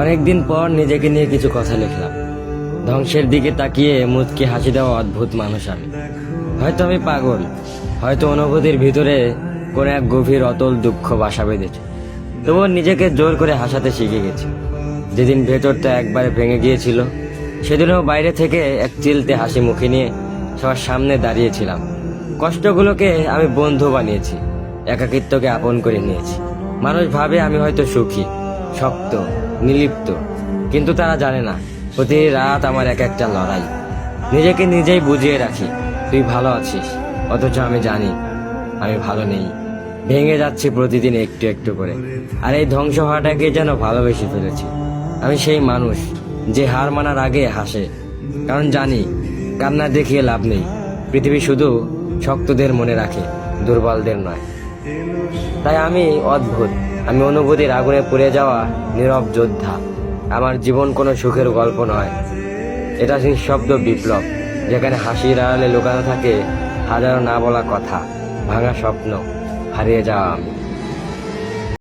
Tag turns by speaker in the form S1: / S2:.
S1: অনেকদিন পর নিজেকে নিয়ে কিছু কথা লিখলাম। ধ্বংসের দিকে তাকিয়ে মুচকি হাসি দেওয়া অদ্ভুত মানুষ আমি। হয়তো আমি পাগল, হয়তো অনুভূতির ভিতরে কোনো এক গভীর অতল দুঃখ বাসা বেঁধেছে। তবুও নিজেকে জোর করে হাসাতে শিখে গেছি। যেদিন ভেতরটা একবারে ভেঙে গিয়েছিল, সেদিনও বাইরে থেকে এক চিলতে হাসি মুখে নিয়ে সবার সামনে দাঁড়িয়েছিলাম। কষ্টগুলোকে আমি বন্ধু বানিয়েছি, একাকিত্বকে আপন করে নিয়েছি। মানুষ ভাবে আমি হয়তো সুখী, শক্ত, নির্লিপ্ত, কিন্তু তারা জানে না প্রতি রাত আমার এক একটা লড়াই। নিজেকে নিজেই বুঝিয়ে রাখি তুই ভালো আছিস, অথচ আমি জানি আমি ভালো নেই। ভেঙে যাচ্ছি প্রতিদিন একটু একটু করে, আর এই ধ্বংস হওয়াটাকে যেন ভালোবেসে ফেলেছি। আমি সেই মানুষ যে হার মানার আগে হাসে, কারণ জানি কান্না দেখিয়ে লাভ নেই। পৃথিবী শুধু শক্তদের মনে রাখে, দুর্বলদের নয়। তাই আমি অদ্ভুত, আমি অনুভূতির আগুনে পুড়ে যাওয়া নীরব যোদ্ধা। আমার জীবন কোনো সুখের গল্প নয়, এটা নিঃশব্দ বিপ্লব, যেখানে হাসির আড়ালে লুকানো থাকে হাজারো না বলা কথা, ভাঙা স্বপ্ন, হারিয়ে যাওয়া আমি।